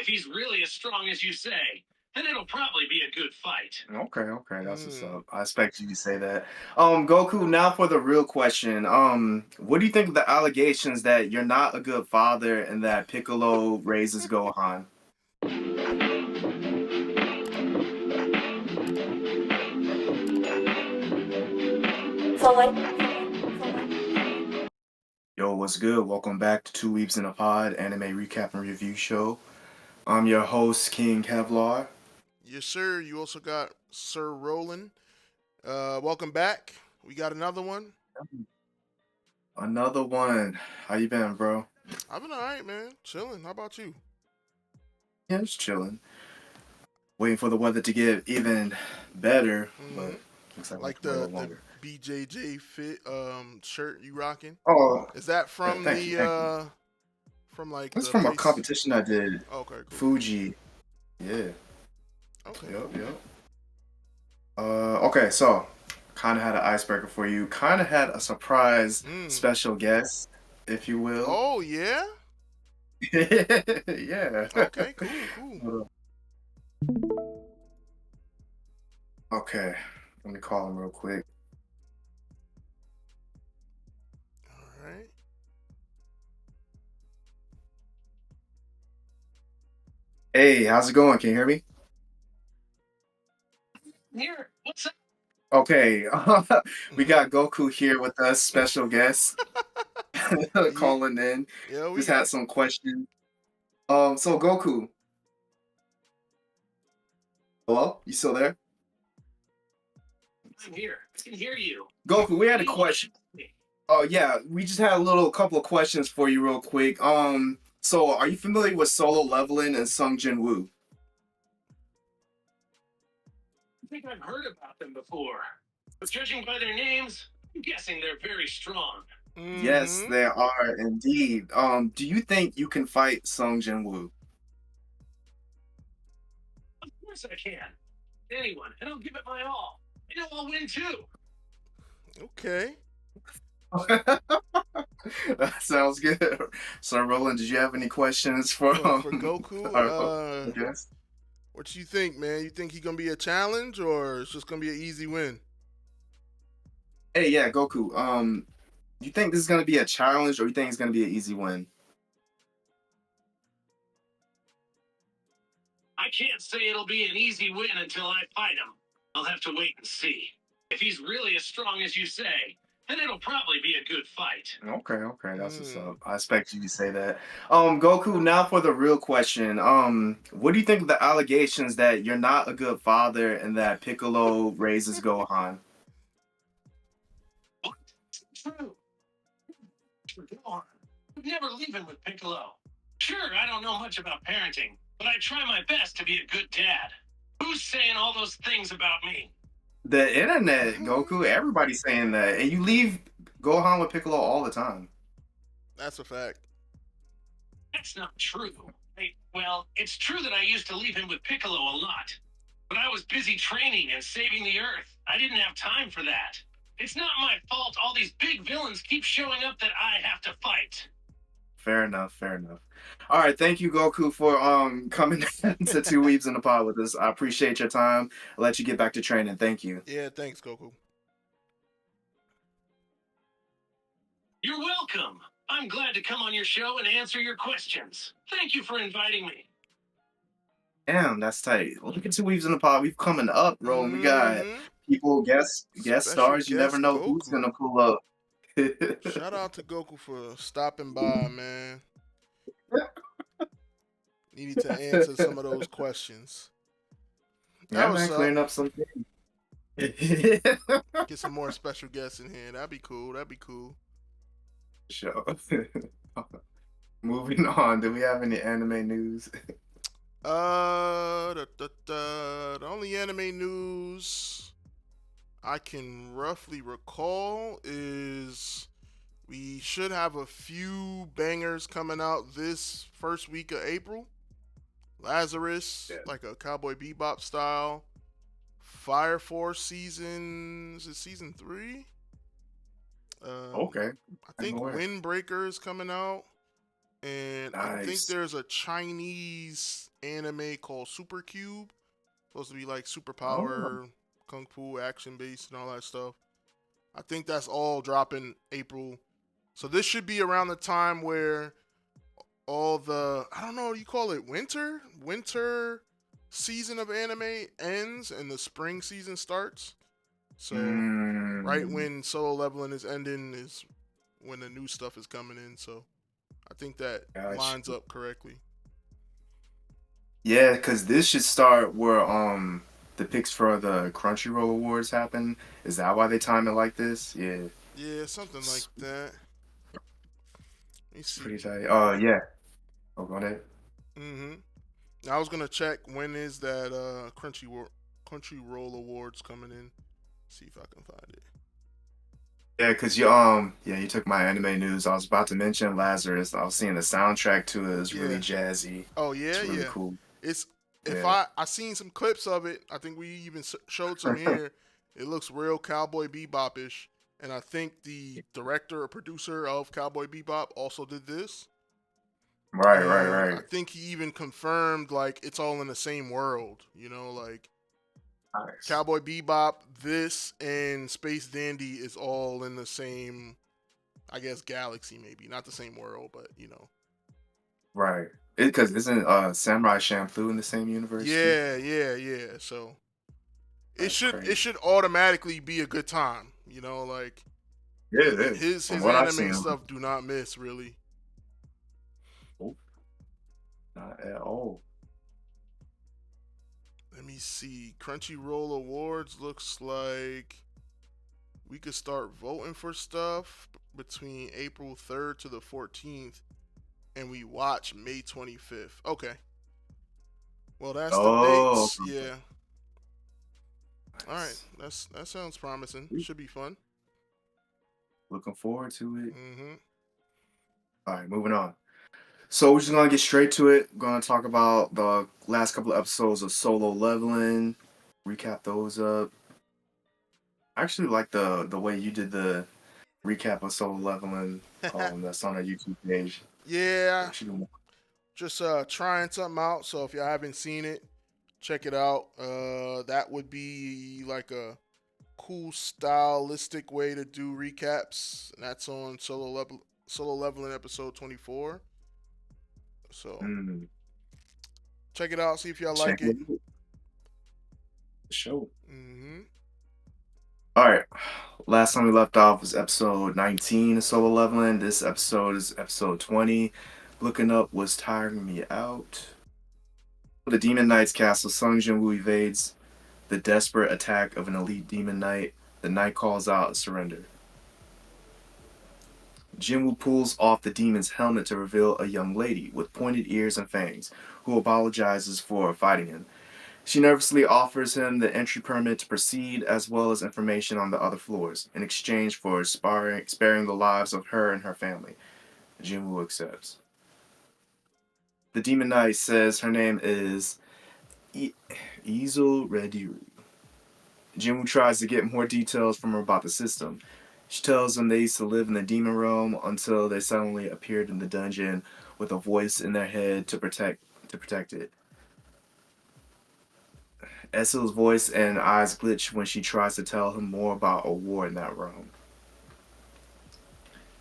If he's really as strong as you say, then it'll probably be a good fight. Okay, that's what's Mm. up. I expect you to say that. Goku, now for the real question. What do you think of the allegations that you're not a good father and that Piccolo raises Gohan? Yo, what's good? Welcome back to Two Weebs in a Pod, anime recap and review show. I'm your host, King Kevlar. Yes, sir. You also got Sir Roland. Welcome back. We got another one. Another one. How you been, bro? I've been all right, man. Chilling. How about you? Yeah, just chilling. Waiting for the weather to get even better, but Mm-hmm. looks like Like we're a the little the longer. BJJ fit shirt you rocking. Oh, Is that yeah, from thank you, the thank you. from like That's the from a place? competition I did. Okay, cool. Fuji. Yeah. Okay, Yep, cool. yep. Okay, so kind of had an icebreaker for you. Kind of had a surprise Mm. special guest, if you will. Oh yeah. Yeah. Okay, cool, cool. Hold on. Okay, let me call him real quick. All right. Hey, how's it going? Can you hear me? Here, what's up? Okay, we Mm-hmm. got Goku here with us, special guest Yeah, calling in. yeah. We Just got. had some questions. So Goku, hello? You still there? I'm here. I can hear you. Goku, we What had do a you want to question. ask me? Oh yeah, we just had a little couple of questions for you real quick. So are you familiar with Solo Leveling and Sung Jin Woo? I think I've heard about them before. But judging by their names, I'm guessing they're very strong. Yes, Mm-hmm. there are indeed. Do you think you can fight Sung Jin Woo? Of course I can. Anyone, and I'll give it my all. I know I'll win too. Okay. That sounds good. So Roland, did you have any questions for For Goku, our guest? what you think, man? You think he gonna be a challenge or it's just gonna be an easy win? Hey, yeah, Goku. You think this is gonna be a challenge or you think it's gonna be an easy win? I can't say it'll be an easy win until I fight him. I'll have to wait and see. If he's really as strong as you say, then it'll probably be a good fight. Okay, that's what's Mm. up. I expect you to say that. Goku, now for the real question. What do you think of the allegations that you're not a good father and that Piccolo raises Gohan? What? True. Go on. I'd never leave him with Piccolo. Sure, I don't know much about parenting, but I try my best to be a good dad. Who's saying all those things about me? The internet, Goku, everybody's saying that. And you leave Gohan with Piccolo all the time. That's a fact. That's not true. Well, it's true that I used to leave him with Piccolo a lot. But I was busy training and saving the Earth. I didn't have time for that. It's not my fault all these big villains keep showing up that I have to fight. Fair enough, fair enough. All right, thank you, Goku, for coming to Two Weebs in the Pod with us. I appreciate your time. I'll let you get back to training. Thank you. Yeah, thanks, Goku. You're welcome. I'm glad to come on your show and answer your questions. Thank you for inviting me. Damn, that's tight. Look at Two Weebs in the Pod. We've coming up, bro. And we got Mm-hmm. people, guest Special stars. You never guest know who's Goku. gonna pull up. Shout out to Goku for stopping by, man. Needed to answer some of those questions. That Yeah, was man, up. clearing up some things. Get some more special guests in here. That'd be cool. That'd be cool. Sure. Moving on. Do we have any anime news? The only anime news I can roughly recall is we should have a few bangers coming out this first week of April. Lazarus, Yeah. like a Cowboy Bebop style. Fire Force season, is it season 3? Um, Okay. I I'm think aware. Windbreaker is coming out, and I think Nice. there's a Chinese anime called Super Cube. Supposed to be like Oh, superpower, kung fu, action based, and all that stuff. I think that's all dropping April. So this should be around the time where all the, I don't know, what you call it, winter season of anime ends and the spring season starts. So right mm, when Solo Leveling is ending is when the new stuff is coming in. So I think that gosh. lines up correctly. Yeah, because this should start where the picks for the Crunchyroll Awards happen. Is that why they time it like this? Yeah, Yeah, something like it's, that. Let me it's see. pretty tight. Yeah. Oh, go ahead. Mm-hmm. I was gonna check when is that Crunchyroll Awards coming in. See if I can find it. Yeah, because you yeah, you took my anime news. I was about to mention Lazarus. I was seeing the soundtrack to it is really Yeah. jazzy. Oh yeah, It's really yeah. cool. It's if Yeah. I seen some clips of it. I think we even showed some here. It looks real Cowboy Bebop-ish, and I think the director or producer of Cowboy Bebop also did this. Right, right, And I right. think he even confirmed like it's all in the same world. Like Nice. Cowboy Bebop, this, and Space Dandy is all in the same, I guess, galaxy maybe. Not the same world, but. Right. Because isn't Samurai Champloo in the same universe too? Yeah, yeah, yeah. So it That's should it crazy. should automatically be a good time. Like Yeah, it is. From his what I've anime seen, stuff do not miss really. oh, not at all. Let me see. Crunchyroll Awards looks like we could start voting for stuff between April 3rd to the 14th, and we watch May 25th. Okay. Well, that's the Oh, dates. Yeah. All right. nice. That sounds promising. Sweet. Should be fun. Looking forward to it. Mm-hmm. All right, moving on. So we're just gonna get straight to it. We're gonna talk about the last couple of episodes of Solo Leveling, recap those up. I actually like the way you did the recap of Solo Leveling. That's on our YouTube page. Yeah. We should do more. Just trying something out. So if y'all haven't seen it, check it out. That would be like a cool stylistic way to do recaps. And that's on Solo Leveling episode 24. So Mm, check it out. See if y'all check like it it. out. Show. Mm-hmm. All right. Last time we left off was episode 19 of Solo Leveling. This episode is episode 20. Looking up was tiring me out. The Demon Knight's castle, Sung Jin-woo evades the desperate attack of an elite demon knight. The knight calls out a surrender. Jin-woo pulls off the demon's helmet to reveal a young lady with pointed ears and fangs, who apologizes for fighting him. She nervously offers him the entry permit to proceed, as well as information on the other floors, in exchange for sparing the lives of her and her family. Jinwoo accepts. The Demon Knight says her name is Izo Rediru. Jinwoo tries to get more details from her about the system. She tells him they used to live in the demon realm until they suddenly appeared in the dungeon with a voice in their head to protect it. Essel's voice and eyes glitch when she tries to tell him more about a war in that realm.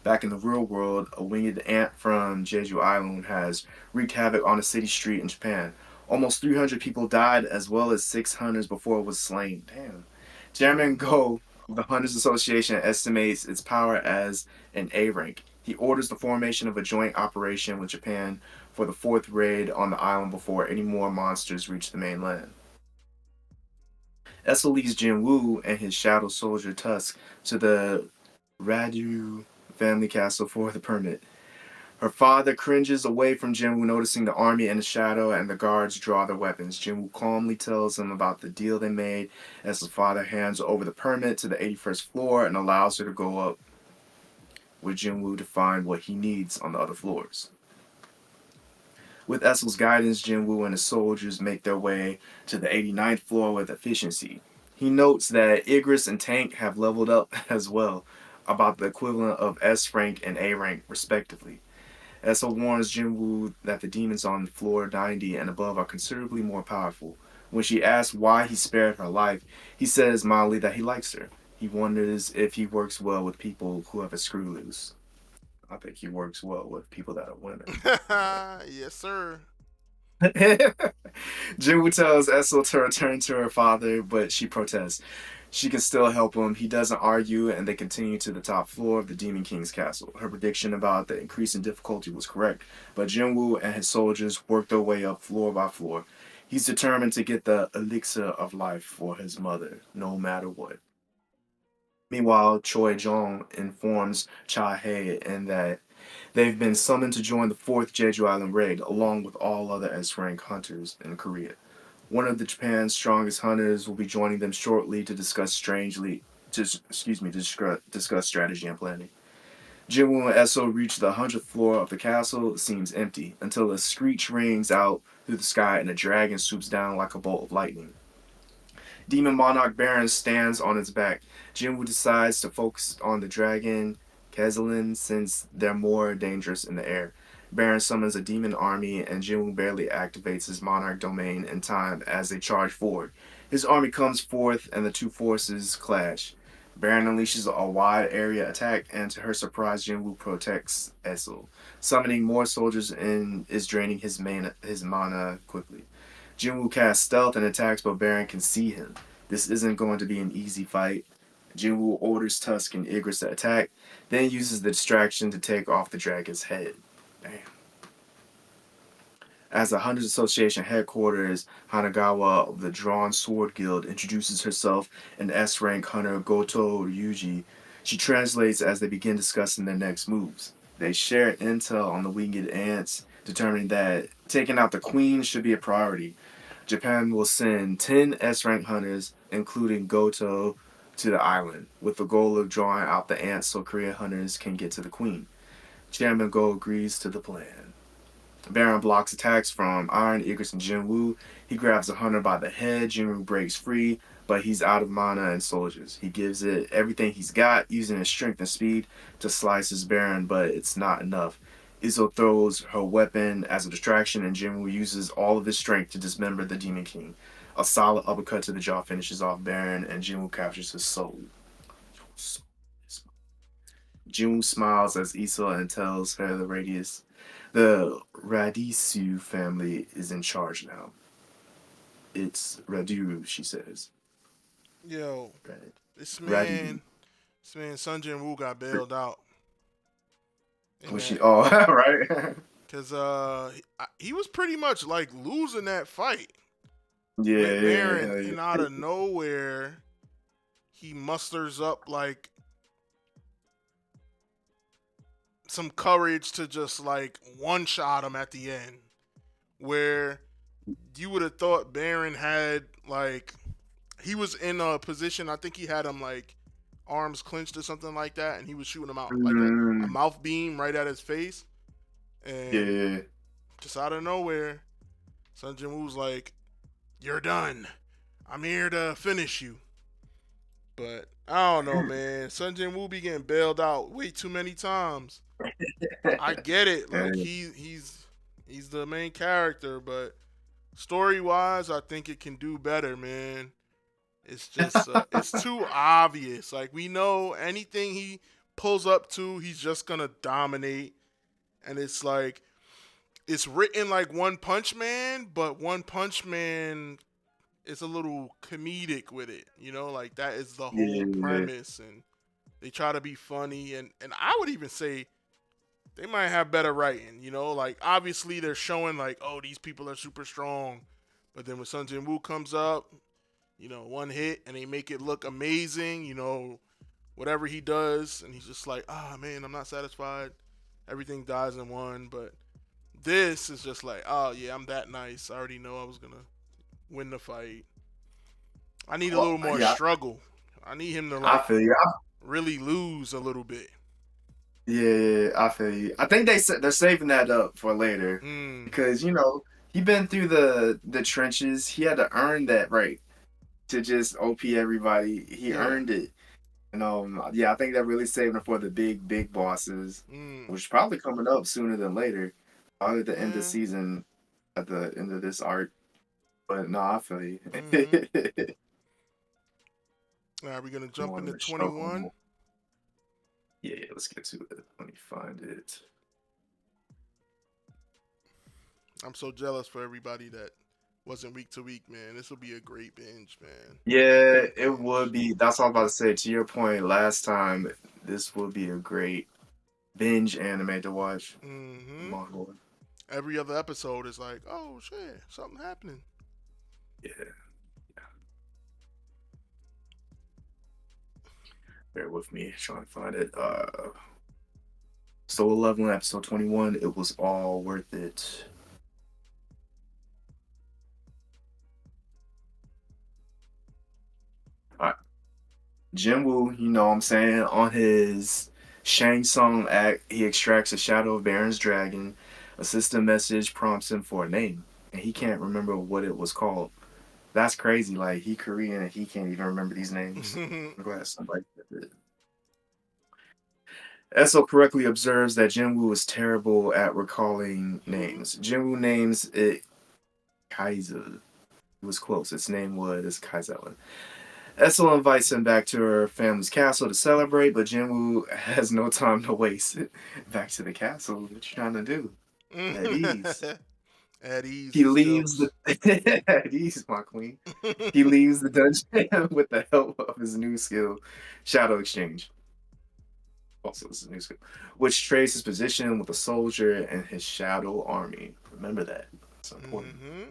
Back in the real world, a winged ant from Jeju Island has wreaked havoc on a city street in Japan. Almost 300 people died, as well as 6 hunters before it was slain. Damn. Chairman Go, the Hunters Association, estimates its power as an A rank. He orders the formation of a joint operation with Japan for the fourth raid on the island before any more monsters reach the mainland. Essel leads Jinwoo and his shadow soldier Tusk to the Radu family castle for the permit. Her father cringes away from Jinwoo, noticing the army in the shadow and the guards draw their weapons. Jinwoo calmly tells him about the deal they made as his father hands over the permit to the 81st floor and allows her to go up with Jinwoo to find what he needs on the other floors. With Essel's guidance, Jinwoo and his soldiers make their way to the 89th floor with efficiency. He notes that Igris and Tank have leveled up as well, about the equivalent of S rank and A rank, respectively. Esso warns Jinwoo that the demons on floor 90 and above are considerably more powerful. When she asks why he spared her life, he says mildly that he likes her. He wonders if he works well with people who have a screw loose. I think he works well with people that are women. Yes, sir. Jinwoo tells Esso to return to her father, but she protests. She can still help him. He doesn't argue, and they continue to the top floor of the Demon King's castle. Her prediction about the increase in difficulty was correct, but Jinwoo and his soldiers work their way up floor by floor. He's determined to get the elixir of life for his mother, no matter what. Meanwhile, Choi Jong informs Cha Hei and that they've been summoned to join the 4th Jeju Island raid, along with all other S-rank hunters in Korea. One of the Japan's strongest hunters will be joining them shortly to discuss discuss strategy and planning. Jinwoo and Esso reach the 100th floor of the castle. It seems empty until a screech rings out through the sky and a dragon swoops down like a bolt of lightning. Demon Monarch Baron stands on its back. Jinwoo decides to focus on the dragon Kezalin since they're more dangerous in the air. Baron summons a demon army, and Jinwoo barely activates his monarch domain in time as they charge forward. His army comes forth, and the two forces clash. Baron unleashes a wide area attack, and to her surprise, Jinwoo protects Esso. Summoning more soldiers in is draining his mana quickly. Jinwoo casts stealth and attacks, but Baron can see him. This isn't going to be an easy fight. Jinwoo orders Tusk and Igris to attack, then uses the distraction to take off the dragon's head. Bam. As the Hunters Association headquarters, Hanagawa of the Drawn Sword Guild introduces herself and S-rank hunter Goto Ryuji. She translates as they begin discussing their next moves. They share intel on the winged ants, determining that taking out the queen should be a priority. Japan will send 10 S-rank hunters, including Goto, to the island, with the goal of drawing out the ants so Korea hunters can get to the queen. Chairman Go agrees to the plan. Baron blocks attacks from Iron, Igris, and Jinwoo. He grabs the hunter by the head. Jinwoo breaks free, but he's out of mana and soldiers. He gives it everything he's got, using his strength and speed to slice his Baron, but it's not enough. Izzo throws her weapon as a distraction, and Jinwoo uses all of his strength to dismember the Demon King. A solid uppercut to the jaw finishes off Baron, and Jinwoo captures his soul. Jinwoo smiles as Issa tells her the Radisu family is in charge now. It's Radu, she says. Yo, Right. this Radu. man, Sun Jin Woo got bailed out. Right. Because he was pretty much like losing that fight. Yeah, Baron, yeah. and out of nowhere, he musters up like some courage to just like one shot him at the end, where you would have thought Baron had like he was in a position. I think he had him like arms clenched or something like that, and he was shooting him out like a mouth beam right at his face, and Yeah. just out of nowhere, Sun Jin Woo's like, "You're done. I'm here to finish you." But I don't know, man. Sun Jin Woo be getting bailed out way too many times. I get it. Like he's the main character, but story wise, I think it can do better, man. It's just it's too obvious. Like we know anything he pulls up to, he's just gonna dominate. And it's like it's written like One Punch Man, but One Punch Man is a little comedic with it. You know, like that is the whole Yeah. premise, and they try to be funny. And I would even say they might have better writing. You know, like obviously they're showing like, oh, these people are super strong, but then when Sun Jin Woo comes up, you know, one hit and they make it look amazing. You know, whatever he does, and he's just like, ah, man, I'm not satisfied. Everything dies in one, but this is just like, oh yeah, I'm that nice. I already know I was gonna win the fight. I need a little more struggle. I need him to like I feel you. really lose a little bit. Yeah, I feel you. I think they're saving that up for later because he been through the trenches. He had to earn that right to just OP everybody. He earned it, And yeah, I think they're really saving it for the big bosses, Mm. which is probably coming up sooner than later. Probably at the end of the Yeah. season, at the end of this arc. But no, I feel you. Mm-hmm. All right, we're gonna You jump want into to show? 21. Yeah, let's get to it. Let me find it. I'm so jealous for everybody that wasn't week to week, man. This will be a great binge, man. Yeah, Great it would binge. be. That's all I was about to say. To your point, last time, this would be a great binge anime to watch. Mm-hmm. Manga. Every other episode is like, oh shit, something happening. Yeah, bear with me, trying to find it. Solo Leveling episode 21. It was all worth it. All right. Jinwoo, you know what I'm saying, on his Shang Tsung act, he extracts a shadow of Baron's dragon. A system message prompts him for a name, and he can't remember what it was called. That's crazy. Like, he Korean and he can't even remember these names. I'm glad somebody did it. Esso correctly observes that Jinwoo is terrible at recalling names. Jinwoo names it Kaiser. It was close. Its name was Kaiser. Essel invites him back to her family's castle to celebrate, but Jinwoo has no time to waste. Back to the castle. What you trying to do? At ease. At ease He is leaves the jokes. at ease, my queen. He leaves the dungeon with the help of his new skill, Shadow Exchange. Also, this is a new skill, which trades his position with a soldier and his shadow army. Remember that. It's important. Mm-hmm.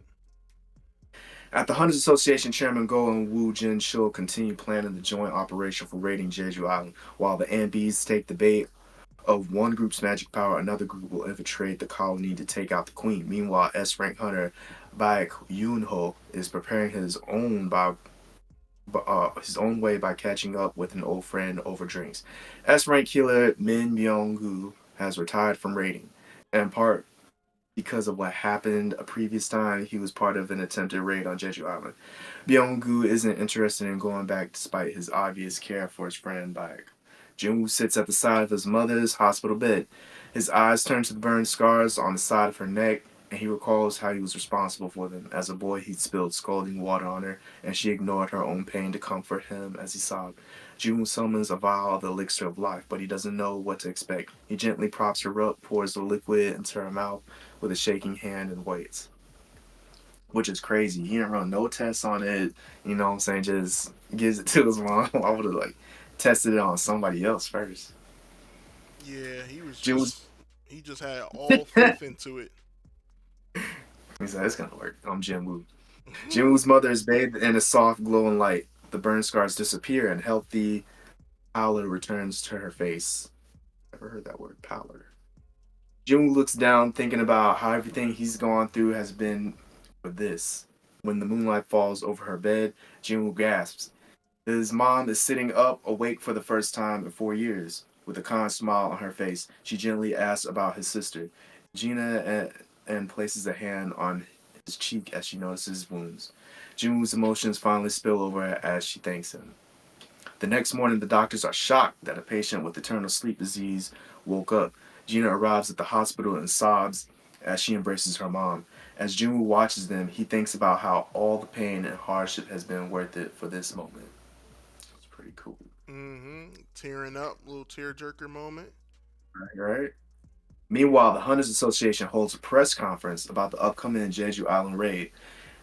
At the Hunters Association, Chairman Go and Wu Jin Shil continue planning the joint operation for raiding Jeju Island, while the ANBs take the bait of one group's magic power, another group will infiltrate the colony to take out the queen. Meanwhile, S-rank hunter Baek Yoon-ho is preparing his own way by catching up with an old friend over drinks. S-rank killer Min Myung-gu has retired from raiding, in part because of what happened a previous time he was part of an attempted raid on Jeju Island. Byung-gu isn't interested in going back despite his obvious care for his friend Baek. Jung-woo sits at the side of his mother's hospital bed. His eyes turn to the burned scars on the side of her neck, and he recalls how he was responsible for them. As a boy, he'd spilled scalding water on her, and she ignored her own pain to comfort him as he sobbed. Jung summons a vial of the elixir of life, but he doesn't know what to expect. He gently props her up, pours the liquid into her mouth with a shaking hand, and waits. Which is crazy. He didn't run no tests on it. You know what I'm saying? Just gives it to his mom. I would have like tested it on somebody else first. Yeah, he was June just he just had all faith into it. He said, it's gonna work. I'm Jim Woo. Jim Woo's mother is bathed in a soft, glowing light. The burn scars disappear and healthy pallor returns to her face. Never heard that word, pallor. Jim Woo looks down, thinking about how everything he's gone through has been for this. When the moonlight falls over her bed, Jim Woo gasps. His mom is sitting up, awake for the first time in 4 years. With a kind smile on her face, she gently asks about his sister, Gina, and places a hand on his cheek as she notices his wounds. Junwoo's emotions finally spill over as she thanks him. The next morning, the doctors are shocked that a patient with eternal sleep disease woke up. Gina arrives at the hospital and sobs as she embraces her mom. As Junwoo watches them, he thinks about how all the pain and hardship has been worth it for this moment. It's pretty cool. Mm-hmm. Tearing up, little tearjerker moment. Right? Meanwhile, the Hunters Association holds a press conference about the upcoming Jeju Island raid.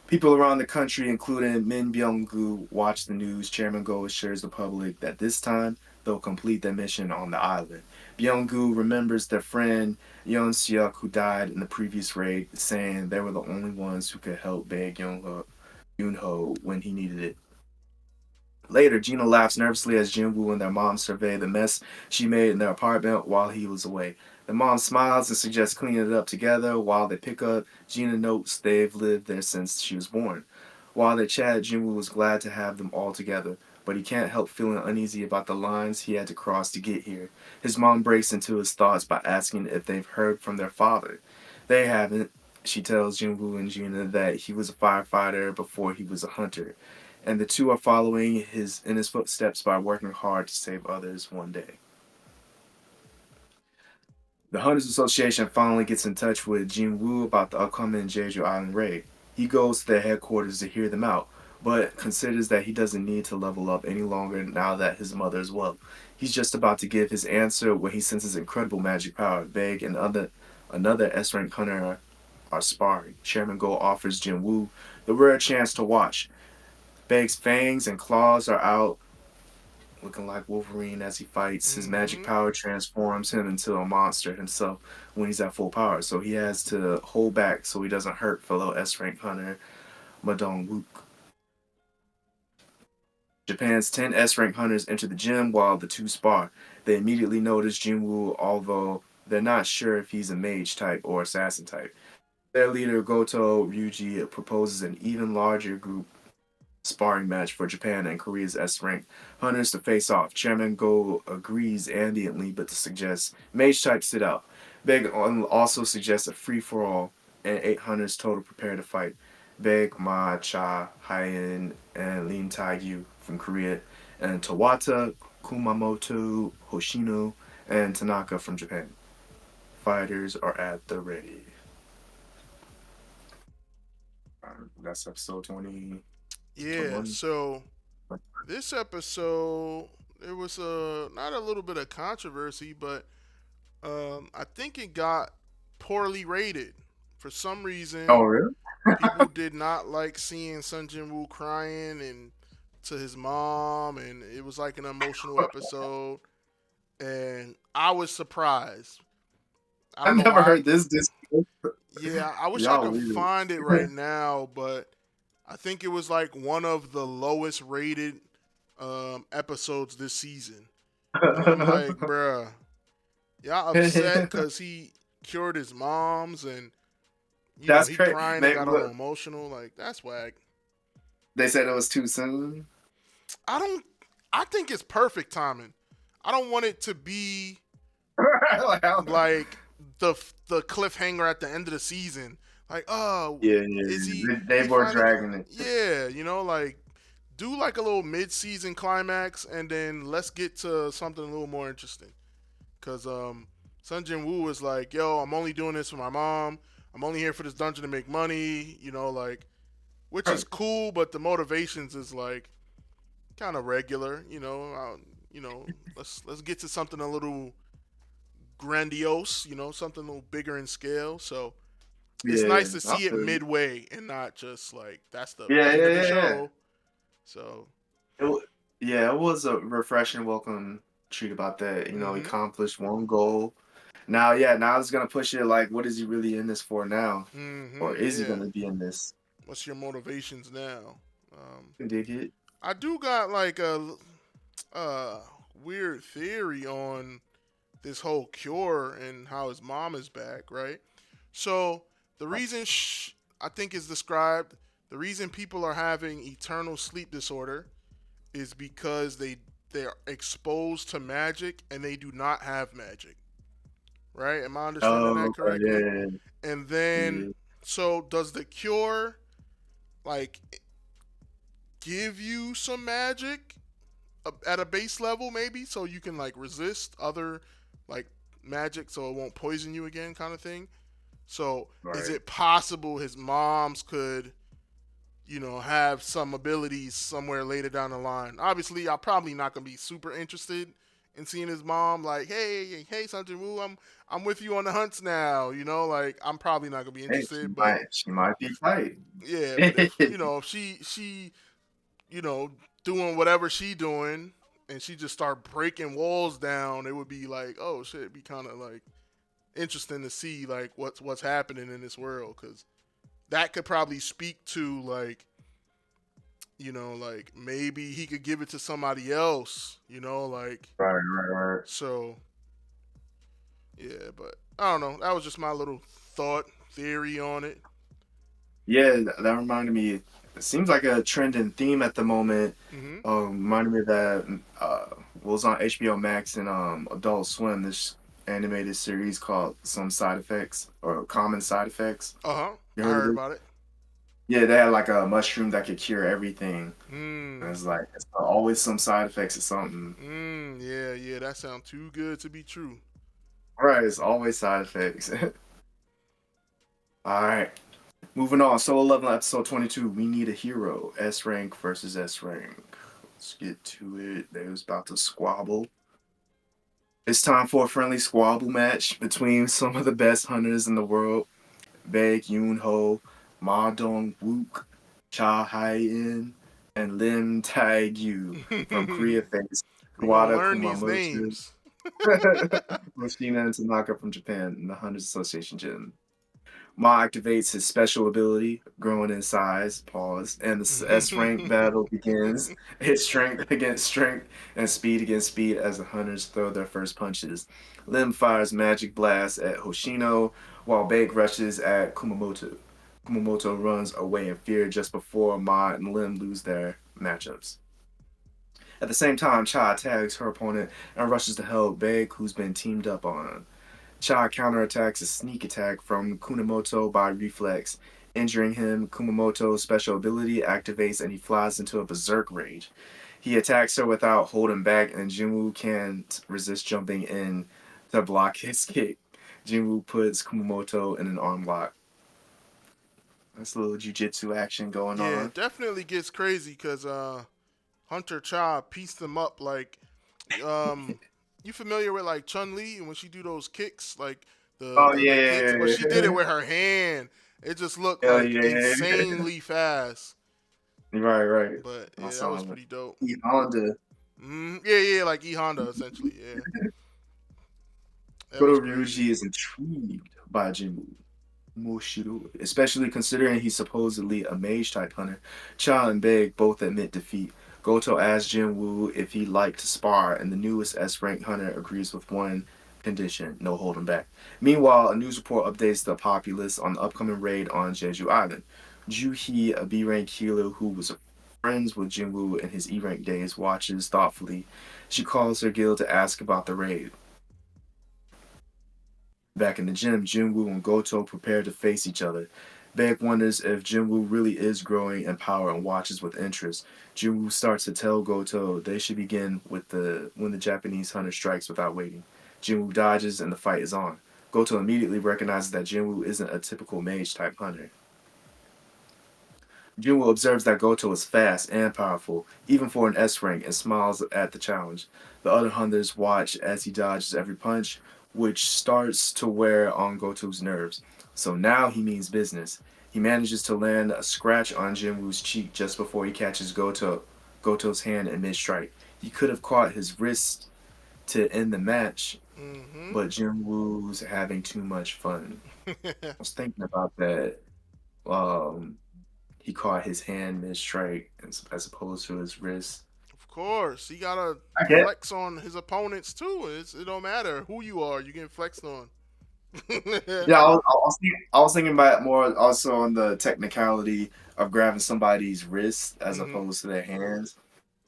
People around the country, including Min Byung-gu, watch the news. Chairman Go assures the public that this time they'll complete their mission on the island. Byung-gu remembers their friend Yeon Seok, who died in the previous raid, saying they were the only ones who could help Bae Yoon-ho when he needed it. Later, Gina laughs nervously as Jinwoo and their mom survey the mess she made in their apartment while he was away. The mom smiles and suggests cleaning it up together. While they pick up, Gina notes they've lived there since she was born. While they chat, Jinwoo was glad to have them all together, but he can't help feeling uneasy about the lines he had to cross to get here. His mom breaks into his thoughts by asking if they've heard from their father. They haven't. She tells Jinwoo and Gina that he was a firefighter before he was a hunter. and the two are following in his footsteps by working hard to save others one day. The Hunters Association finally gets in touch with Jin Woo about the upcoming Jeju Island raid. He goes to their headquarters to hear them out, but considers that he doesn't need to level up any longer now that his mother is well. He's just about to give his answer when he senses incredible magic power. Vague and another S-rank hunter are sparring. Chairman Go offers Jin Woo the rare chance to watch. Vague's fangs and claws are out, looking like Wolverine as he fights. His magic power transforms him into a monster himself when he's at full power, so he has to hold back so he doesn't hurt fellow S-rank hunter Madong Wook. Japan's 10 S-rank hunters enter the gym while the two spar. They immediately notice Jinwoo, although they're not sure if he's a mage type or assassin type. Their leader, Goto Ryuji, proposes an even larger group sparring match for Japan and Korea's S-rank hunters to face off. Chairman Go agrees ambiently, but suggests mage types sit out. Beg also suggests a free-for-all, and 8 hunters total prepare to fight. Beg, Ma, Cha, Hyen, and Lin Taegyu from Korea, and Tawata, Kumamoto, Hoshino, and Tanaka from Japan. Fighters are at the ready. That's episode 20. Yeah, so this episode, there was not a little bit of controversy, but I think it got poorly rated. For some reason, Oh, really? people did not like seeing Sun Jin Woo crying and to his mom, and it was like an emotional episode. And I was surprised. I I've don't know never why. heard this. Yeah, I wish I Y'all could weird. find it right now, but I think it was like one of the lowest rated episodes this season. And I'm like, bruh, y'all upset because he cured his mom's and That's he crazy. crying and got a little emotional. Like, that's whack. They said it was too soon. I think it's perfect timing. I don't want it to be like the cliffhanger at the end of the season. Like, oh, yeah. is he? They he were finally, dragging it. yeah, like do like a little mid-season climax, and then let's get to something a little more interesting. Cause Sun Jin Woo is like, yo, I'm only doing this for my mom. I'm only here for this dungeon to make money. Like, which is cool, but the motivations is like kind of regular. Let's get to something a little grandiose. Something a little bigger in scale. So it's nice to see it midway and not just like that's the end of the show. So it was a refreshing welcome treat about that. He accomplished one goal. Now it's gonna push it. Like, what is he really in this for now? Or is he gonna be in this? What's your motivations now? Dig it. I do got like a weird theory on this whole cure and how his mom is back, right? So the reason I think is described, the reason people are having eternal sleep disorder is because they're exposed to magic and they do not have magic. Right? Am I understanding that correctly? Yeah. And then, so does the cure like give you some magic at a base level, maybe, so you can like resist other like magic, so it won't poison you again, kind of thing? So, is it possible his moms could, have some abilities somewhere later down the line? Obviously, I'm probably not gonna be super interested in seeing his mom like, hey, Sun Jin Woo, I'm with you on the hunts now. Like, I'm probably not gonna be interested. She might be tight. Yeah, but if she doing whatever she doing and she just start breaking walls down, it would be like, oh shit, it'd be kind of like interesting to see like what's happening in this world, because that could probably speak to like like maybe he could give it to somebody else, like right. So yeah, but I don't know, that was just my little theory on it. Yeah, that reminded me. It seems like a trending theme at the moment. Reminded me of that was on HBO Max and Adult Swim, this animated series called Some Side Effects or Common Side Effects. I heard about it. Yeah, they had like a mushroom that could cure everything. And Mm. it's like it's always some side effects or something. Yeah, yeah, that sounds too good to be true. Right, it's always side effects. All right. Moving on. Solo level episode 22. We need a hero. S rank versus S rank. Let's get to it. They was about to squabble. It's time for a friendly squabble match between some of the best hunters in the world. Baek Yoon Ho, Ma Dong Wook, Cha Hai In, and Lim Tae Gyu from Korea face We gonna Kawada learn these Kumamoto, names. Hoshina and Tanaka from Japan in the Hunters Association Gym. Ma activates his special ability, growing in size, pause, and the S rank battle begins. It's strength against strength and speed against speed as the hunters throw their first punches. Lim fires magic blast at Hoshino, while Bake rushes at Kumamoto. Kumamoto runs away in fear just before Ma and Lim lose their matchups. At the same time, Cha tags her opponent and rushes to help Bake, who's been teamed up on. Cha counterattacks a sneak attack from Kunamoto by reflex, injuring him. Kumamoto's special ability activates and he flies into a berserk rage. He attacks her without holding back, and Jinwoo can't resist jumping in to block his kick. Jinwoo puts Kumamoto in an arm lock. That's a little jujitsu action going Yeah, on. it definitely gets crazy because Hunter Cha pieced them up like um you familiar with like Chun Li when she do those kicks like Oh the yeah, kicks, but she did it yeah, with her hand. It just looked hell like yeah. insanely fast. Right, right. But I yeah, that saw was him. pretty dope. Honda. Yeah, yeah, like E Honda essentially. Yeah, that was Goto crazy. Ryuji is intrigued by Jinwoo. Moshiro, especially considering he's supposedly a mage type hunter. Cha and Beg both admit defeat. Goto asks Jinwoo if he'd like to spar, and the newest S rank hunter agrees with one condition: no holding back. Meanwhile, a news report updates the populace on the upcoming raid on Jeju Island. Juhi, a B rank healer who was friends with Jinwoo in his E rank days, watches thoughtfully. She calls her guild to ask about the raid. Back in the gym, Jinwoo and Goto prepare to face each other. Baek wonders if Jinwoo really is growing in power and watches with interest. Jinwoo starts to tell Goto they should begin with the when the Japanese hunter strikes without waiting. Jinwoo dodges and the fight is on. Goto immediately recognizes that Jinwoo isn't a typical mage type hunter. Jinwoo observes that Goto is fast and powerful, even for an S rank, and smiles at the challenge. The other hunters watch as he dodges every punch, which starts to wear on Goto's nerves. So now he means business. He manages to land a scratch on Jinwoo's cheek just before he catches Goto's hand in mid-strike. He could have caught his wrist to end the match, Mm-hmm. but Jinwoo's having too much fun. I was thinking about that. Um, he caught his hand mid-strike as opposed to his wrist. Of course, he gotta I get. flex on his opponents too. It don't matter who you are, you get flexed on. Yeah, I was thinking about more also on the technicality of grabbing somebody's wrist as hmm opposed to their hands.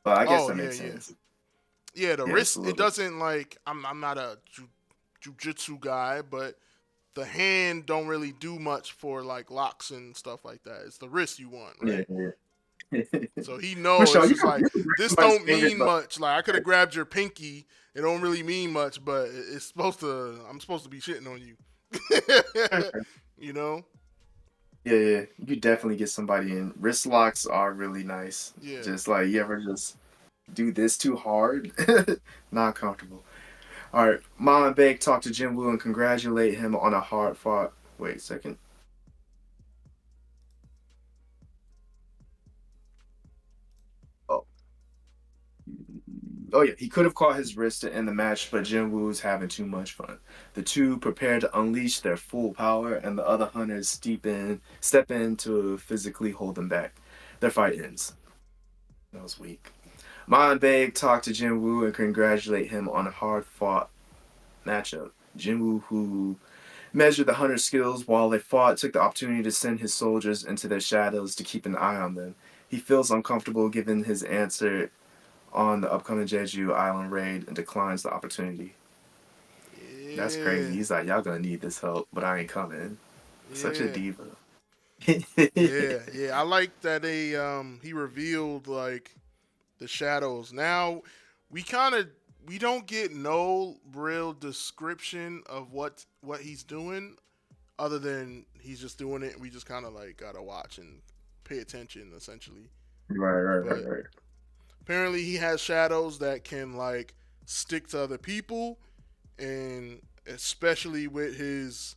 But I guess Oh that yeah, makes yeah, sense. yeah. The Yeah, it's a wrist, it little. doesn't like. I'm not a jujitsu guy, but the hand don't really do much for like locks and stuff like that. It's the wrist you want, Yeah, right? yeah. So he For know sure, it's just like you can grab this somebody's don't finger, mean but much. Like I could have grabbed your pinky. It don't really mean much, but it's supposed to. I'm supposed to be shitting on you. You know? yeah, yeah, you could definitely get somebody in. Wrist locks are really nice. Yeah. Just like you ever just do this too hard, not comfortable. All right, Mom and Bake talk to Jim Woo and congratulate him on a hard fought. Wait a second. Oh, oh yeah, he could have caught his wrist to end the match, but Jin Woo's having too much fun. The two prepare to unleash their full power, and the other hunters step in to physically hold them back. Their fight ends. That was weak. Ma and Beg talk to Jin Woo and congratulate him on a hard-fought matchup. Jin Woo, who measured the hunter's skills while they fought, took the opportunity to send his soldiers into their shadows to keep an eye on them. He feels uncomfortable given his answer on the upcoming Jeju Island raid and declines the opportunity. That's crazy. Yeah. He's like, y'all gonna need this help, but I ain't coming. Such a Yeah. diva. Yeah. I like that he revealed like the shadows. Now we kind of we don't get no real description of what he's doing other than he's just doing it and we just kind of like got to watch and pay attention essentially. But Right. apparently he has shadows that can like stick to other people and especially with his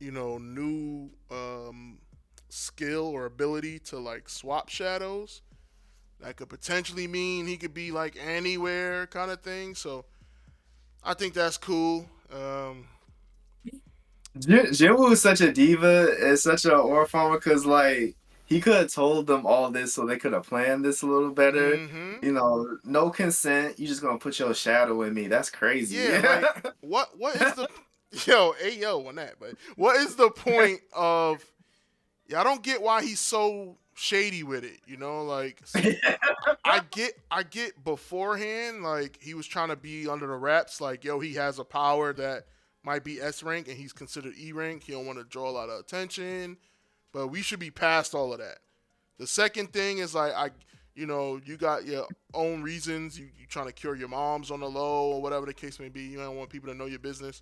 new skill or ability to like swap shadows that could potentially mean he could be like anywhere kind of thing. So I think that's cool. Jinwoo is such a diva and such a orphan because like he could have told them all this so they could have planned this a little better. Mm-hmm. You know, no consent. You just gonna put your shadow in me. That's crazy. Yeah, like what is the yo yo on that? But what is the point of? Yeah, I don't get why he's so shady with it. Like I get beforehand, like he was trying to be under the wraps, like yo, he has a power that might be S rank and he's considered E rank. He don't want to draw a lot of attention, but we should be past all of that. The second thing is like you got your own reasons. You trying to cure your moms on the low or whatever the case may be. You don't want people to know your business.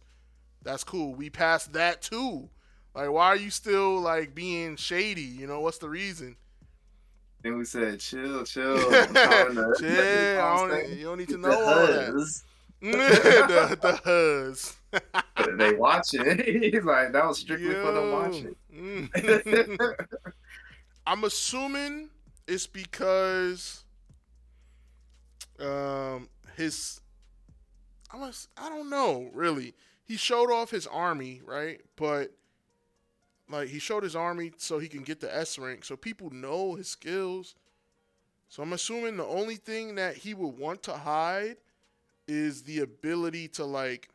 That's cool. We passed that too. Like, why are you still like being shady? What's the reason? And we said, chill, Chill. chill. I'm trying to, you know what I'm You saying? don't need to Get know the all that. huzz. the huzz. They watching. He's like, that was strictly for them Yo. watching. I'm assuming it's because his I don't know really. He showed off his army, right? But like he showed his army so he can get the S rank, so people know his skills. So I'm assuming the only thing that he would want to hide is the ability to like,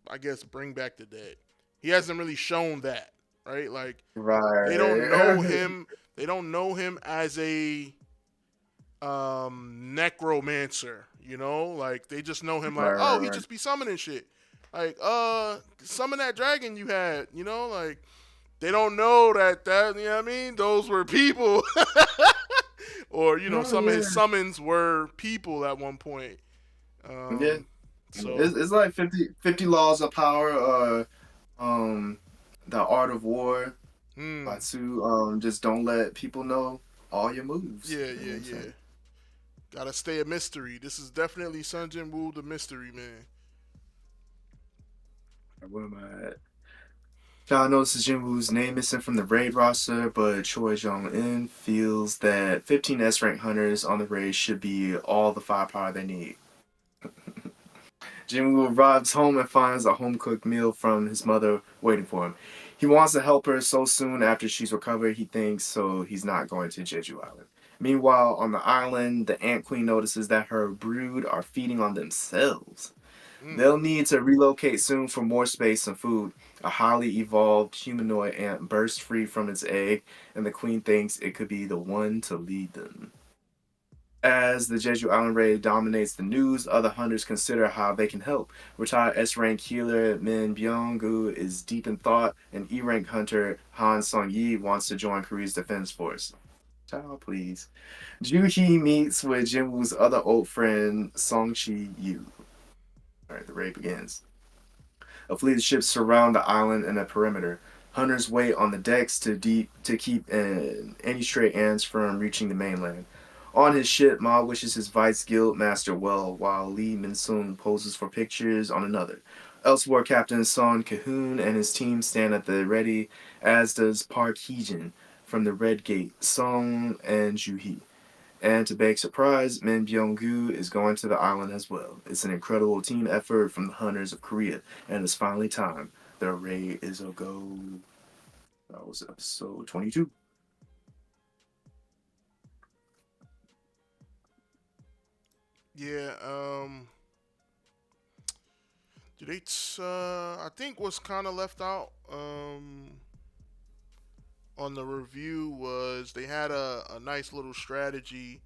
I guess, bring back the dead. He hasn't really shown that, right? Like they don't know Right. him. They don't know him as a necromancer. Like they just know him like, oh, he Right. just be summoning shit. Like, summon that dragon you had. Like they don't know that you know what I mean. Those were people, or Oh, some of his yeah. summons were people at one point. Yeah. So It's like 50 laws of power, um, the art of war. hmm, Batsu, just don't let people know all your moves. yeah, You know what yeah, I'm yeah. saying? Gotta stay a mystery. This is definitely Sun Jin Woo, the mystery man. Where am I at? Y'all notices Jinwoo's name missing from the raid roster, but Choi Jong-in feels that 15 S-rank hunters on the raid should be all the firepower they need. Jinwoo arrives home and finds a home-cooked meal from his mother waiting for him. He wants to help her so soon after she's recovered, he thinks, so he's not going to Jeju Island. Meanwhile, on the island, the Ant Queen notices that her brood are feeding on themselves. Mm. They'll need to relocate soon for more space and food. A highly evolved humanoid ant bursts free from its egg, and the queen thinks it could be the one to lead them. As the Jeju Island raid dominates the news, other hunters consider how they can help. Retired S-rank healer Min Byung-gu is deep in thought, and E-rank hunter Han Song-yi wants to join Korea's defense force. Child, please. Ju-hee meets with Jinwoo's other old friend Song Chi-yu. Alright, the raid begins. A fleet of ships surround the island in a perimeter. Hunters wait on the decks to keep any stray ants from reaching the mainland. On his ship, Ma wishes his vice guild master well, while Lee Min-sung poses for pictures on another. Elsewhere, Captain Son Cahoon and his team stand at the ready, as does Park Hee-jin from the Red Gate, Song and Ju-hee. And to big surprise, Min Byung-gu is going to the island as well. It's an incredible team effort from the hunters of Korea, and it's finally time. The raid is a go. That was episode 22. Yeah. Did they? I think what's kind of left out on the review was they had a nice little strategy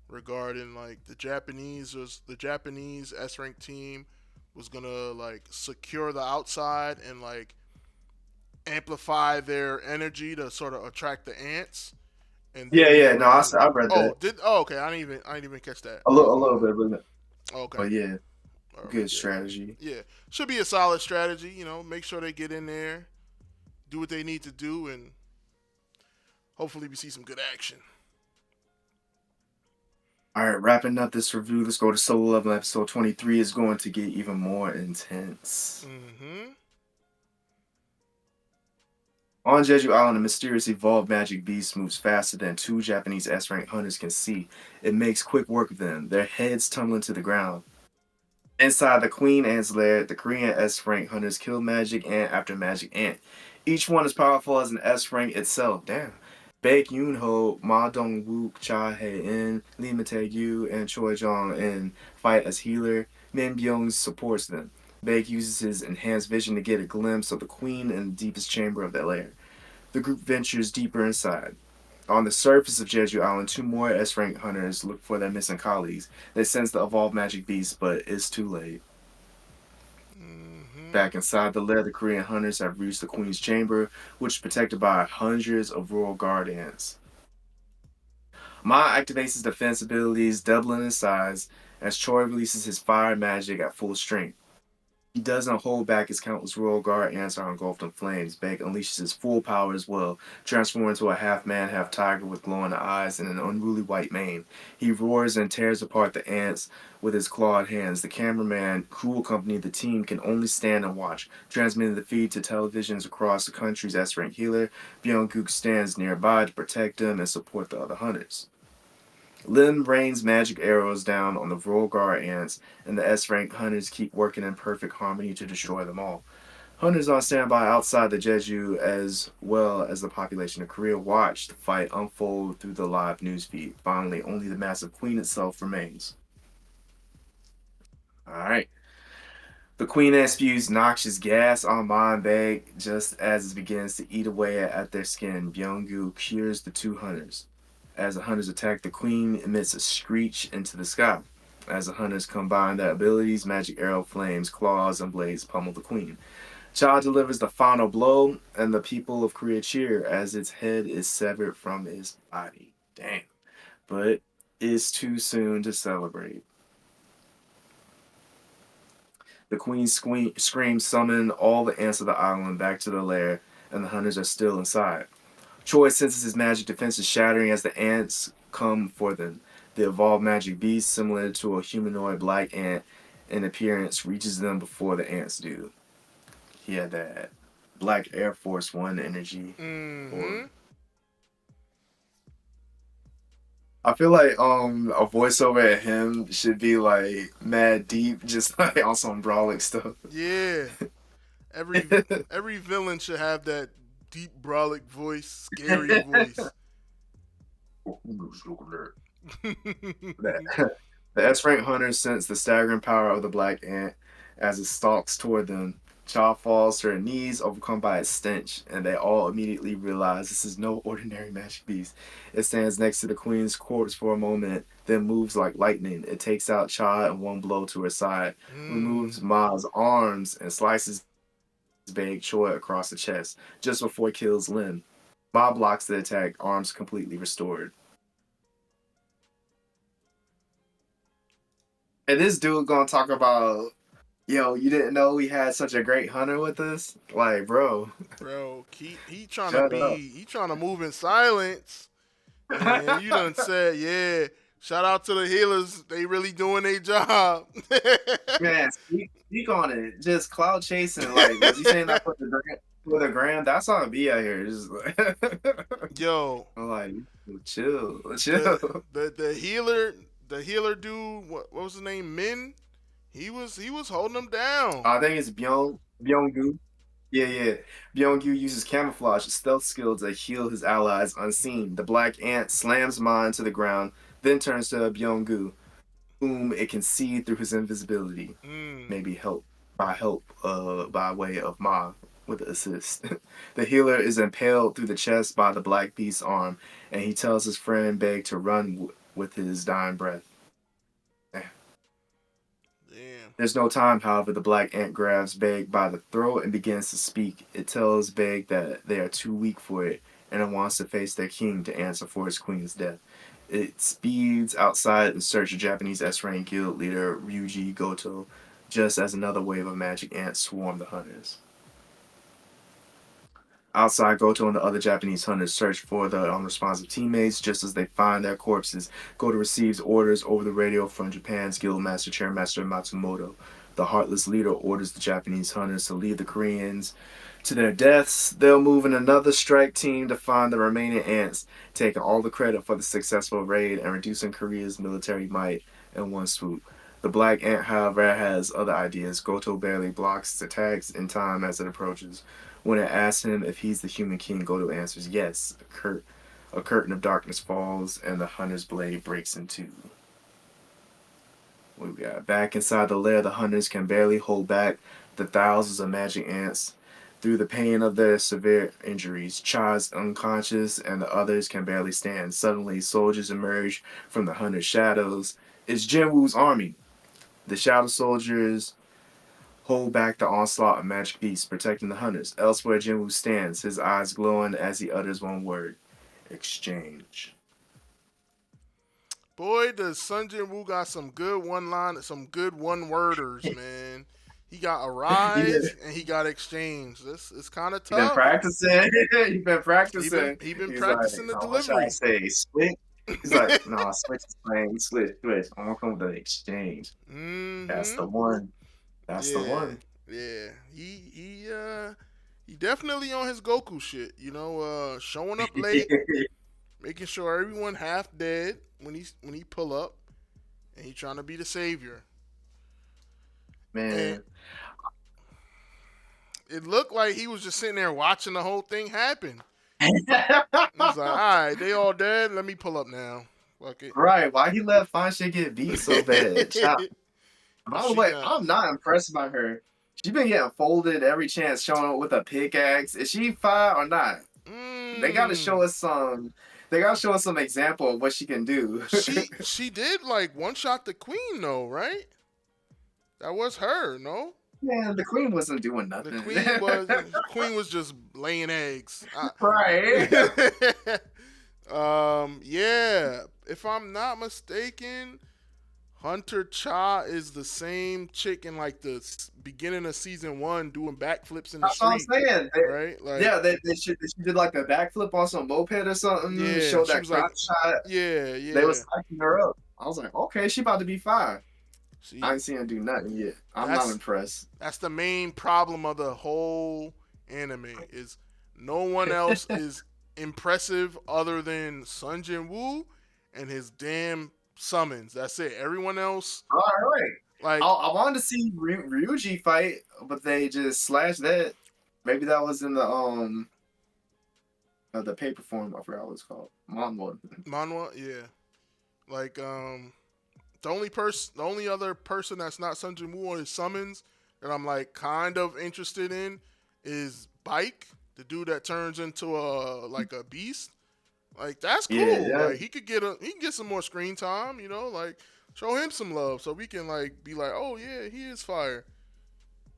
regarding like the Japanese S rank team was gonna like secure the outside and like amplify their energy to sort of attract the ants, and Yeah, yeah. then No, I read that okay, I didn't even catch that. a little bit, Okay, but yeah, all right, good yeah, strategy. yeah, should be a solid strategy. Make sure they get in there, do what they need to do, and hopefully we see some good action. All right, wrapping up this review, let's go to Solo Level episode 23 is going to get even more intense. Mm-hmm. On Jeju Island, a mysterious evolved magic beast moves faster than two Japanese S-rank hunters can see. It makes quick work of them, their heads tumbling to the ground. Inside the Queen Ant's lair, the Korean S-rank hunters kill magic ant after magic ant. Each one as powerful as an S-rank itself. Damn. Baek Yoon-ho, Ma Dong-wook, Cha Hae-in, Lee Tae-gyu, and Choi Jong-in fight as healer. Min Byung supports them. Baek uses his enhanced vision to get a glimpse of the Queen in the deepest chamber of the lair. The group ventures deeper inside. On the surface of Jeju Island, two more S-rank hunters look for their missing colleagues. They sense the evolved magic beast, but it's too late. Mm-hmm. Back inside the lair, the Korean hunters have reached the Queen's chamber, which is protected by hundreds of royal guard ants. Ma activates his defense abilities, doubling in size, as Choi releases his fire magic at full strength. He doesn't hold back as countless royal guard ants are engulfed in flames. Beck unleashes his full power as well, transforming into a half-man, half-tiger with glowing eyes and an unruly white mane. He roars and tears apart the ants with his clawed hands. The cameraman, who will accompany the team, can only stand and watch, transmitting the feed to televisions across the country's S-rank healer. Byung-gook stands nearby to protect him and support the other hunters. Lim rains magic arrows down on the royal guard ants, and the S-rank hunters keep working in perfect harmony to destroy them all. Hunters on standby outside the Jeju, as well as the population of Korea, watch the fight unfold through the live newsfeed. Finally, only the massive queen itself remains. Alright. The queen ant spews noxious gas on Ma and Baek just as it begins to eat away at their skin. Byung-gu cures the two hunters. As the hunters attack, the queen emits a screech into the sky. As the hunters combine their abilities, magic arrow, flames, claws, and blades pummel the queen. Cha delivers the final blow, and the people of Korea cheer as its head is severed from its body. Damn. But it's too soon to celebrate. The queen screams summon all the ants of the island back to the lair, and the hunters are still inside. Choi senses his magic defenses shattering as the ants come for them. The evolved magic beast, similar to a humanoid black ant in appearance, reaches them before the ants do. He had that Black Air Force One energy. Mm-hmm. I feel like a voiceover at him should be like mad deep, just like on some brawling stuff. Yeah. Every every villain should have that deep brolic voice, scary voice. The S-rank hunters sense the staggering power of the black ant as it stalks toward them. Cha falls to her knees, overcome by its stench, and they all immediately realize this is no ordinary magic beast. It stands next to the queen's corpse for a moment, then moves like lightning. It takes out Cha in one blow to her side, removes Ma's arms, and slices Big Choi across the chest, just before it kills Lim. Ma blocks the attack, arms completely restored. And this dude gonna talk about, yo, you didn't know we had such a great hunter with us? Like, bro. Bro, he trying to Shut up. he trying to move in silence. And you done said, yeah, shout out to the healers. They really doing their job. Man, speak on it. Just cloud chasing. Like, was he saying that for the gram? That's how it be out here. Just like, Yo, I'm like, chill. the healer dude, what was his name? Min? He was holding them down. I think it's Byung-gu. Yeah, yeah. Byung-gu uses camouflage, a stealth skill to heal his allies unseen. The black ant slams mine to the ground, then turns to Byung-gu, whom it can see through his invisibility. Maybe by way of Ma with the assist. The healer is impaled through the chest by the black beast's arm, and he tells his friend Beg to run with his dying breath. Damn. There's no time, however, the black ant grabs Beg by the throat and begins to speak. It tells Beg that they are too weak for it and it wants to face their king to answer for his queen's death. It speeds outside in search of Japanese S-Rank guild leader Ryuji Goto, just as another wave of magic ants swarm the hunters. Outside, Goto and the other Japanese hunters search for the unresponsive teammates. Just as they find their corpses, Goto receives orders over the radio from Japan's Guild Master Chairmaster Matsumoto. The heartless leader orders the Japanese hunters to leave the Koreans to their deaths. They'll move in another strike team to find the remaining ants, taking all the credit for the successful raid and reducing Korea's military might in one swoop. The Black Ant, however, has other ideas. Goto barely blocks its attacks in time as it approaches. When it asks him if he's the human king, Goto answers yes. A curtain of darkness falls, and the hunter's blade breaks in two. What we got? Back inside the lair, the hunters can barely hold back the thousands of magic ants. Through the pain of their severe injuries, Cha's unconscious, and the others can barely stand. Suddenly, soldiers emerge from the hunter's shadows. It's Jinwoo's army. The shadow soldiers hold back the onslaught of magic beasts, protecting the hunters. Elsewhere, Jinwoo stands, his eyes glowing as he utters one word: exchange. Boy, does Sun Jinwoo got some good some good one-worders, man. He got arise and he got exchange. This is kind of He been tough. practicing. He been practicing. He been He's practicing like, the what should I delivery. say? Switch. He's like, no, switch is playing. Switch. I'm gonna come with the exchange. That's the one. That's the Yeah, one. yeah. He definitely on his Goku shit. Showing up late, making sure everyone half dead when he pull up, and he trying to be the savior. And Man. it looked like he was just sitting there watching the whole thing happen. He's like, all right, they all dead. Let me pull up now. Fuck it. Right. Why he let Fine Shit get beat so bad? By the way, I'm not impressed by her. She been getting folded every chance, showing up with a pickaxe. Is she fire or not? They gotta show us some. They gotta show us some example of what she can do. she did like one shot the queen though, right? That was her, no? Man, the queen wasn't doing nothing. The queen was just laying eggs. Right. Yeah. If I'm not mistaken, Hunter Cha is the same chick in like the beginning of season 1 doing backflips in the street. That's what I'm saying. Right? Like, yeah, she did like a backflip on some moped or something. Yeah, showed that crotch like, shot. Yeah. They was hyping her up. I was like, okay, she about to be fine. I ain't seen her do nothing yet. I'm not impressed. That's the main problem of the whole anime is no one else is impressive other than Sun Jinwoo and his damn summons. That's it. Everyone else. All right. Like I wanted to see Ryuji fight, but they just slashed that. Maybe that was in the paper form. I forgot what it's called. Manhwa, yeah. Like the only other person that's not Sun Jinwoo on his summons that I'm like kind of interested in is Bike, the dude that turns into a beast. Like that's cool. Yeah. Like he can get some more screen time, like show him some love so we can like be like, "Oh yeah, he is fire."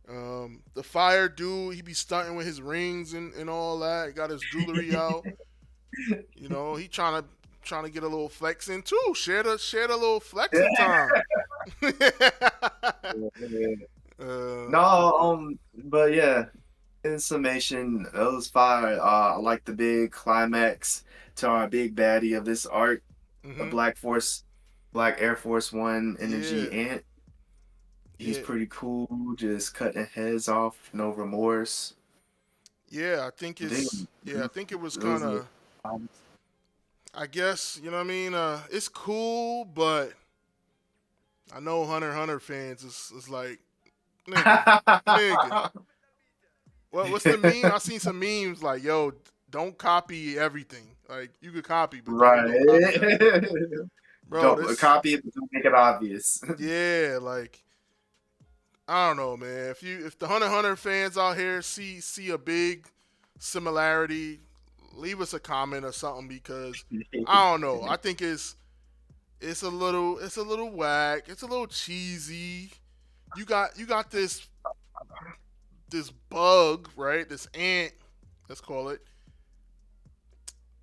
The fire dude, he be stunting with his rings and all that. He got his jewelry out. He trying to get a little flex in too. Share the little flexing time. But yeah. In summation, it was fire. I like the big climax to our big baddie of this arc, the Black Air Force One energy ant. He's pretty cool, just cutting heads off, no remorse. Yeah, I think it was kind of. I guess you know what I mean. It's cool, but I know Hunter x Hunter fans is like, nigga. What's the meme? I seen some memes like, "Yo, don't copy everything. Like you could copy, but don't copy bro, don't copy it, but don't make it obvious." Yeah, like I don't know, man. If the Hunter x Hunter fans out here see a big similarity, leave us a comment or something because I don't know. I think it's a little whack. It's a little cheesy. you got this bug, right? This ant, let's call it.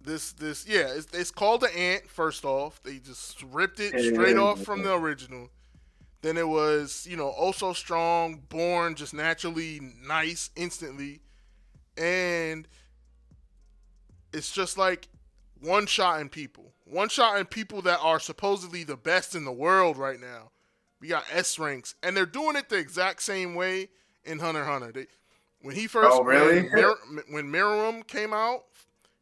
This yeah, it's called the ant. First off, they just ripped it straight off from the original. Then it was, oh so strong, born just naturally nice instantly, and it's just like one shot in people that are supposedly the best in the world right now. We got S ranks, and they're doing it the exact same way in Hunter x Hunter. When he first Oh, really? when Miram came out,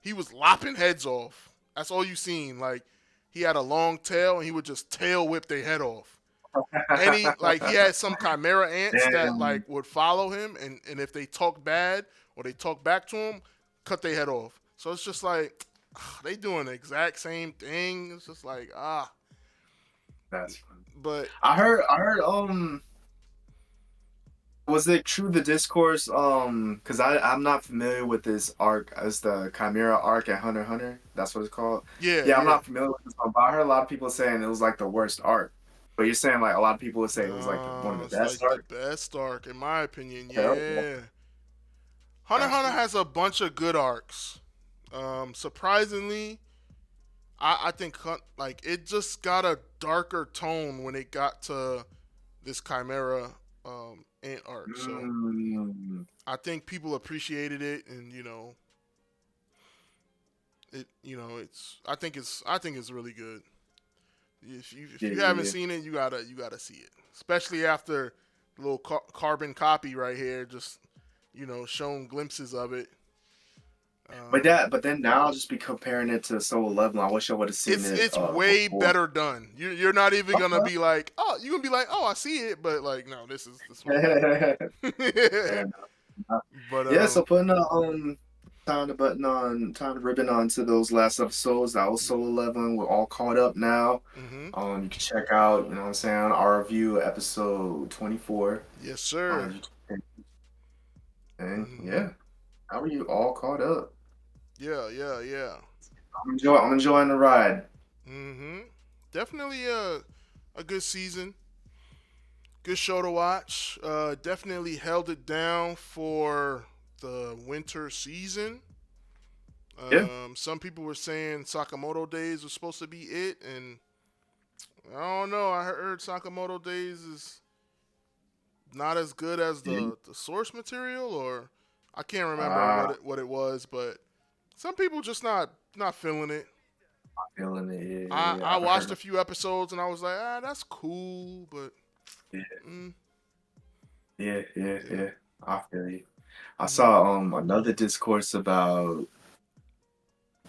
he was lopping heads off. That's all you seen. Like he had a long tail, and he would just tail whip their head off. And he had some chimera ants that Damn. like would follow him, and if they talk bad or they talk back to him, cut their head off. So it's just like they doing the exact same thing. It's just like That's funny. but I heard was it true the discourse because I'm not familiar with this arc as the Chimera arc at Hunter x Hunter. That's what it's called. Yeah, I'm not familiar with this one, but I heard a lot of people saying it was like the worst arc. But you're saying like a lot of people would say it was like one of the it's best like the arcs. best arc in my opinion. Hell Yeah, yeah. Hunter x That's Hunter cool. has a bunch of good arcs. Surprisingly, I think like it just got a darker tone when it got to this Chimera ant arc. So Mm, I think people appreciated it, and it's I think it's really good. If yeah, you haven't yeah. seen it, you gotta see it, especially after the little carbon copy right here, just showing glimpses of it. Um, But then now I'll just be comparing it to Solo Leveling. I wish I would have seen it's it it's way before. better done. You're not even gonna Okay. be like, oh, you're gonna be like, oh, I see it, but like, no, this was Fair better. enough. But Yeah, so putting time to ribbon on to those last episodes. That was Solo Leveling. We're all caught up now. hmm You can check out, you know what I'm saying, our review episode 24 yes, on sir. YouTube. And hmm yeah, how are you all caught up? Yeah, yeah, yeah. I'm enjoying the ride. hmm Definitely a good season. Good show to watch. Definitely held it down for the winter season. Yeah. Some people were saying Sakamoto Days was supposed to be it, and I don't know. I heard Sakamoto Days is not as good as Yeah. the source material, or I can't remember Ah, what it was, but some people just not feeling it. feeling it. I Yeah. I I've watched a heard. few episodes and I was like, that's cool, but Yeah. mm, yeah. Yeah. I feel you. I hmm saw another discourse about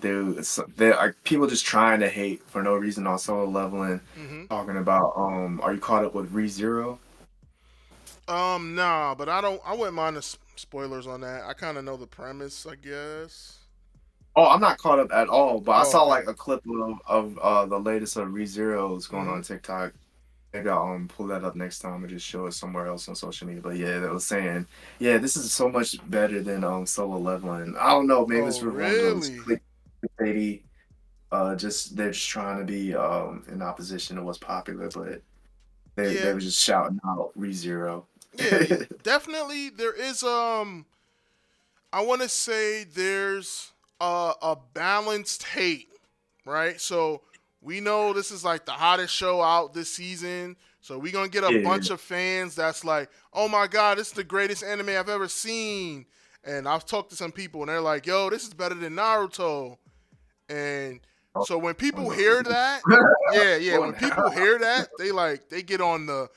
there are people just trying to hate for no reason on Solo Leveling, hmm talking about are you caught up with ReZero? Nah, but I wouldn't mind the spoilers on that. I kind of know the premise, I guess. Oh, I'm not caught up at all, but I Oh, saw okay. like a clip of the latest of ReZero's going hmm on TikTok. Maybe I'll pull that up next time and just show it somewhere else on social media. But yeah, they was saying, yeah, this is so much better than Solo Leveling. I don't know, maybe it's Oh, for one of those really? clickbaity, just they're just trying to be in opposition to what's popular, but they Yeah, were just shouting out ReZero. yeah, definitely. There is I want to say there's a balanced hate, right? So we know this is like the hottest show out this season. So we're gonna get a Yeah. bunch of fans that's like, oh my god, this is the greatest anime I've ever seen. And I've talked to some people and they're like, yo, this is better than Naruto. And Oh, so when oh people no. hear that, yeah, Oh, when people hear that, they get on the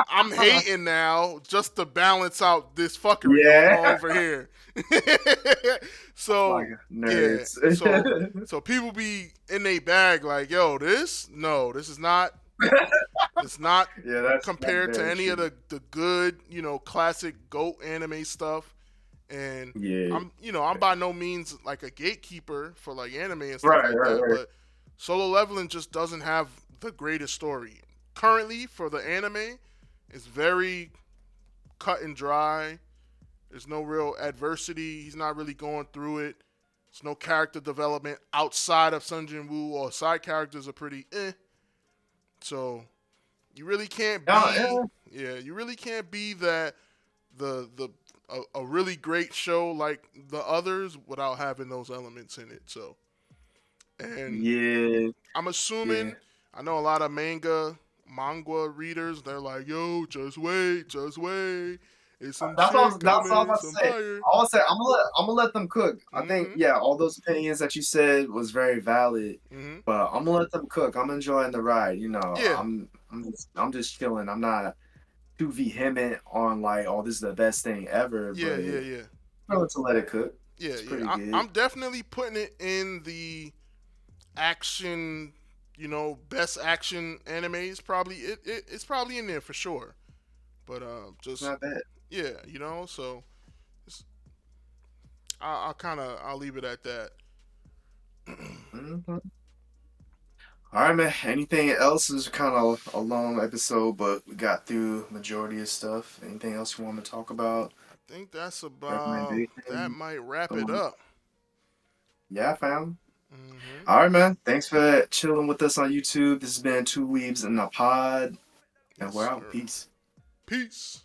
I'm no. hating now just to balance out this fuckery going Yeah. on over here. Like So yeah, nerds. so people be in their bag like, yo, this is not it's not Yeah, that's compared to very any of true. the good, classic GOAT anime stuff. And Yeah. I'm by no means like a gatekeeper for like anime and stuff Right, like right, that, right. but Solo Leveling just doesn't have the greatest story. Currently for the anime, it's very cut and dry. There's no real adversity. He's not really going through it. There's no character development outside of Sun Jin Woo. Or side characters are pretty eh. So You really can't Yeah, be, you really can't be that a really great show like the others without having those elements in it. So, and yeah, I'm yeah. assuming, I know a lot of manga readers. They're like, "Yo, just wait. It's some shit That's what I was coming, about to some say. fire." I was say I'm gonna let them cook. I think Mhm. yeah, all those opinions that you said was very valid, Mhm. but I'm gonna let them cook. I'm enjoying the ride. You know, Yeah. I'm just chilling. I'm not too vehement on like, oh, this is the best thing ever, Yeah. but Yeah. Yeah. I'm willing to let it cook. Yeah. It's Yeah. pretty good. I'm definitely putting it in the action. Best action animes. Probably it's probably in there for sure. But It's just not bad. yeah. So it's, I'll leave it at that. Mhm. All right, man. Anything else? This is kind of a long episode, but we got through majority of stuff. Anything else you want to talk about? Think that's about that Recommendation? might wrap it Um, up. yeah, fam. Hmm. All right, man. Thanks for chilling with us on YouTube. This has been Two Weebs in a Pod, and Yes, we're out. sir. Peace. Peace.